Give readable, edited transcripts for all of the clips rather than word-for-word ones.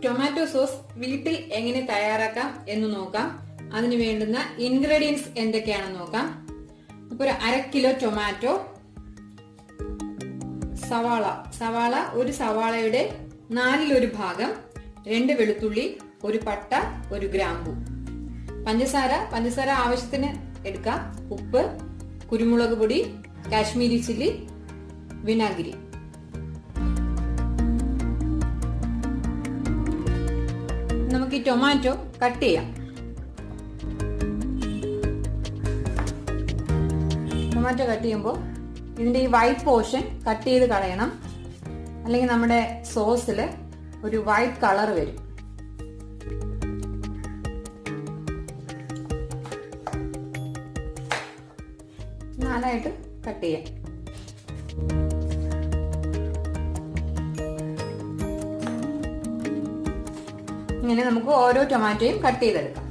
Tomato sauce വീട്ടിൽ എങ്ങനെ തയ്യാറാക്കാം എന്ന് നോക്കാം. അതിന് വേണ്ടുന്ന ഇൻഗ്രീഡിയൻസ് എന്തൊക്കെയാണെന്ന് നോക്കാം. അപ്പൊ ഒരു 1/2 കിലോ ടൊമാറ്റോ, സവാള ഒരു സവാളയുടെ 1/4 ഭാഗം, 2 വെളുത്തുള്ളി, ഒരു പട്ട, ഒരു ഗ്രാമ്പു, പഞ്ചസാര ആവശ്യത്തിന് എടുക്കാം, ഉപ്പ്, കുരുമുളക് പൊടി, കാശ്മീരി ചില്ലി, വിനാഗിരി. നമുക്ക് ഈ ടൊമാറ്റോ കട്ട് ചെയ്യാം. ടൊമാറ്റോ കട്ട് ചെയ്യുമ്പോൾ ഇതിന്റെ ഈ വൈറ്റ് പോർഷൻ കട്ട് ചെയ്ത് കളയണം, അല്ലെങ്കിൽ നമ്മുടെ സോസിൽ ഒരു വൈറ്റ് കളർ വരും. നാലായിട്ട് കട്ട് ചെയ്യാം. ഇങ്ങനെ നമുക്ക് ഓരോ ടൊമാറ്റോയും കട്ട് ചെയ്തെടുക്കാം.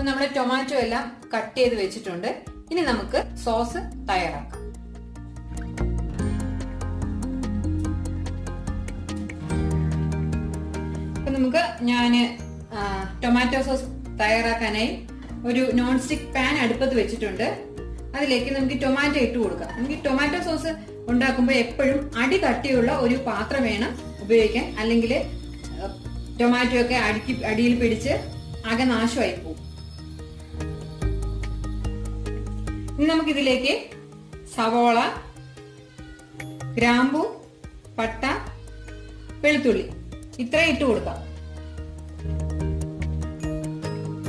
നമ്മുടെ ടൊമാറ്റോ എല്ലാം കട്ട് ചെയ്ത് വെച്ചിട്ടുണ്ട്. ഇനി നമുക്ക് സോസ് തയ്യാറാക്കാം. ഇപ്പൊ ഞാന് ടൊമാറ്റോ സോസ് തയ്യാറാക്കാനായി ഒരു നോൺ സ്റ്റിക് പാൻ അടുപ്പത്ത് വെച്ചിട്ടുണ്ട്. അതിലേക്ക് നമുക്ക് ടൊമാറ്റോ ഇട്ട് കൊടുക്കാം. നമുക്ക് ടൊമാറ്റോ സോസ് ഉണ്ടാക്കുമ്പോൾ എപ്പോഴും അടി കട്ടിയുള്ള ഒരു പാത്രം വേണം ഉപയോഗിക്കാൻ, അല്ലെങ്കിൽ ടൊമാറ്റോ ഒക്കെ അടിയിൽ പിടിച്ച് ആകെ നാശമായി പോകും. ഇനി നമുക്കിതിലേക്ക് സവോള, ഗ്രാമ്പു, പട്ട, വെളുത്തുള്ളി ഇത്ര ഇട്ട് കൊടുക്കാം.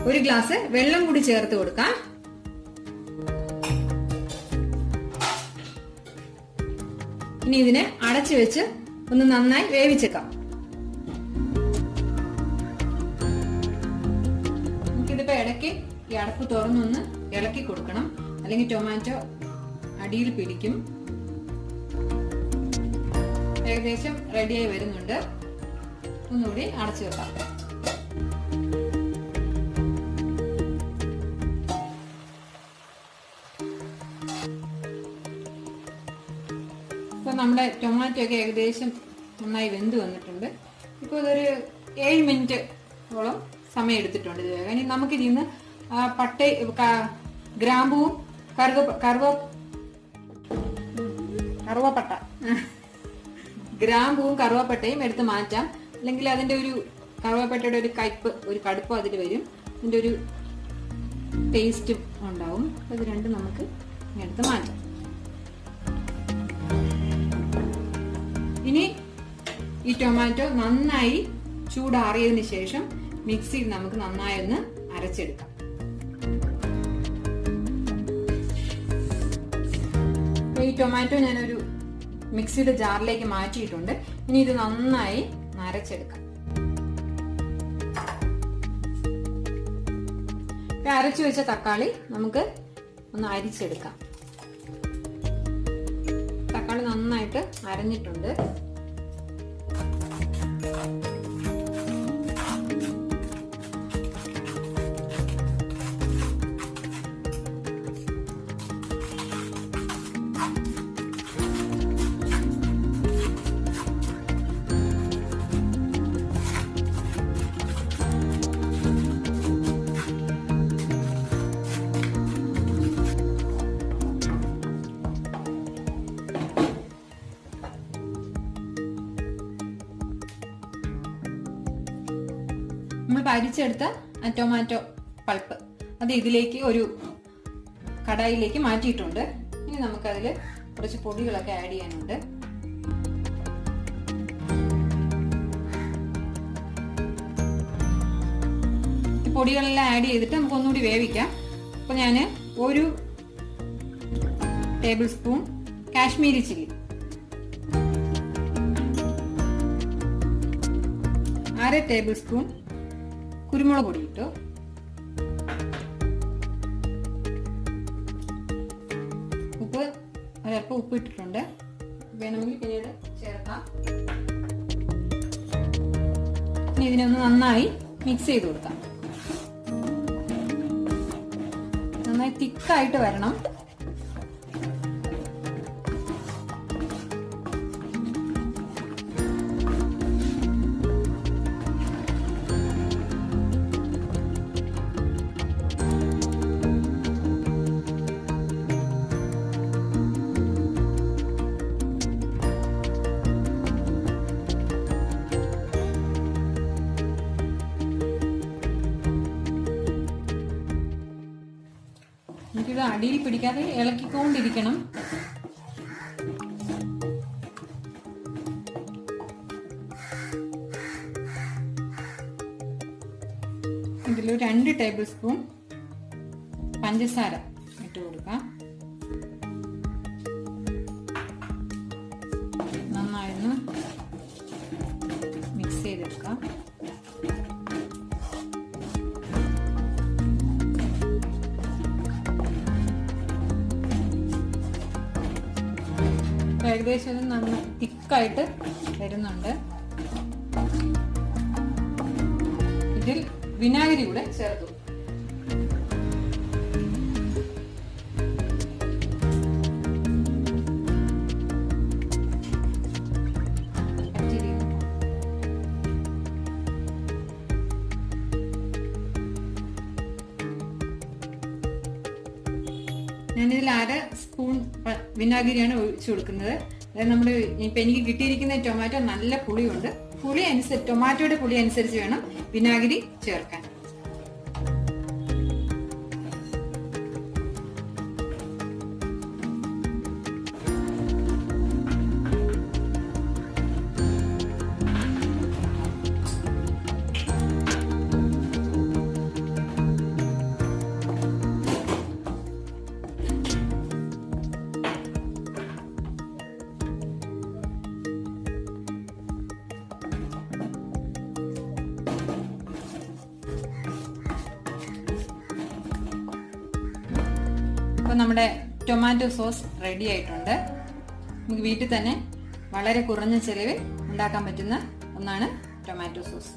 1 ഗ്ലാസ് വെള്ളം കൂടി ചേർത്ത് കൊടുക്കാം. ഇനി ഇതിനെ അടച്ചു വെച്ച് ഒന്ന് നന്നായി വേവിച്ചേക്കാം. നമുക്കിതിപ്പോ ഇടയ്ക്ക് ഈ അടപ്പ് തുറന്നൊന്ന് ഇളക്കി കൊടുക്കണം, അല്ലെങ്കിൽ ടൊമാറ്റോ അടിയിൽ പിടിക്കും. ഏകദേശം റെഡിയായി വരുന്നുണ്ട്. ഒന്നുകൂടി അടച്ചു വെക്കാം. ഇപ്പൊ നമ്മുടെ ടൊമാറ്റോ ഒക്കെ ഏകദേശം നന്നായി വെന്ത് വന്നിട്ടുണ്ട്. ഇപ്പൊ ഇതൊരു 7 മിനിറ്റോളം സമയം എടുത്തിട്ടുണ്ട് ഇത് വേഗം. ഇനി നമുക്ക് ഇതിന്ന് ഗ്രാമ്പുവും കറുവപ്പട്ടയും എടുത്ത് മാറ്റാം, അല്ലെങ്കിൽ അതിന്റെ ഒരു കറുവപ്പട്ടയുടെ ഒരു കടുപ്പ് അതിൽ വരും, അതിന്റെ ഒരു ടേസ്റ്റും ഉണ്ടാവും. അത് രണ്ടും നമുക്ക് എടുത്ത് മാറ്റാം. ഇനി ഈ ടൊമാറ്റോ നന്നായി ചൂടാറിയതിനു ശേഷം മിക്സിയിൽ നമുക്ക് നന്നായി ഒന്ന് അരച്ചെടുക്കാം. ഈ ടൊമാറ്റോ ഞാനൊരു മിക്സിയുടെ ജാറിലേക്ക് മാറ്റിയിട്ടുണ്ട്. ഇനി ഇത് നന്നായി അരച്ചെടുക്കാം. അരച്ചു വെച്ച തക്കാളി നമുക്ക് ഒന്ന് അരിച്ചെടുക്കാം. തക്കാളി നന്നായിട്ട് അരഞ്ഞിട്ടുണ്ട്. നമ്മൾ പരിച്ചെടുത്ത ടൊമാറ്റോ പൾപ്പ് അത് ഇതിലേക്ക് ഒരു കടായിലേക്ക് മാറ്റിയിട്ടുണ്ട്. ഇനി നമുക്കതിൽ കുറച്ച് പൊടികളൊക്കെ ആഡ് ചെയ്യാനുണ്ട്. പൊടികളെല്ലാം ആഡ് ചെയ്തിട്ട് നമുക്ക് ഒന്നുകൂടി വേവിക്കാം. അപ്പൊ ഞാൻ 1 table spoon Kashmiri chilli, 1/2 table spoon കുരുമുളക് പൊടി ഇട്ടു. ഒരല്പം ഉപ്പ് ഇട്ടിട്ടുണ്ട്. വേണമെങ്കിൽ പിന്നീട് ചേർക്കാം. ഇനി ഇതിനൊന്ന് നന്നായി മിക്സ് ചെയ്ത് കൊടുക്കാം. നന്നായി തിക്കായിട്ട് വരണം. നമുക്കിത് അടിയിൽ പിടിക്കാതെ ഇളക്കിക്കൊണ്ടിരിക്കണം. ഇതിൽ 2 ടേബിൾ സ്പൂൺ പഞ്ചസാര ഇട്ട് കൊടുക്കാം. നന്നായിരുന്നു മിക്സ് ചെയ്തെടുക്കാം. ഏകദേശം നന്നായി തിക്കായിട്ട് വരുന്നുണ്ട്. ഇതിൽ വിനാഗിരി കൂടെ ചേർത്തു. ഞാനിതിൽ 1/2 സ്പൂൺ വിനാഗിരിയാണ് ഒഴിച്ചു കൊടുക്കുന്നത്. അതായത് നമ്മുടെ ഇപ്പൊ എനിക്ക് കിട്ടിയിരിക്കുന്ന ടൊമാറ്റോ നല്ല പുളിയുണ്ട്. ടൊമാറ്റോയുടെ പുളി അനുസരിച്ച് വേണം വിനാഗിരി ചേർക്കാൻ. അപ്പോൾ നമ്മുടെ ടൊമാറ്റോ സോസ് റെഡി ആയിട്ടുണ്ട്. നമുക്ക് വീട്ടിൽ തന്നെ വളരെ കുറഞ്ഞ ചെലവിൽ ഉണ്ടാക്കാൻ പറ്റുന്ന ഒന്നാണ് ടൊമാറ്റോ സോസ്.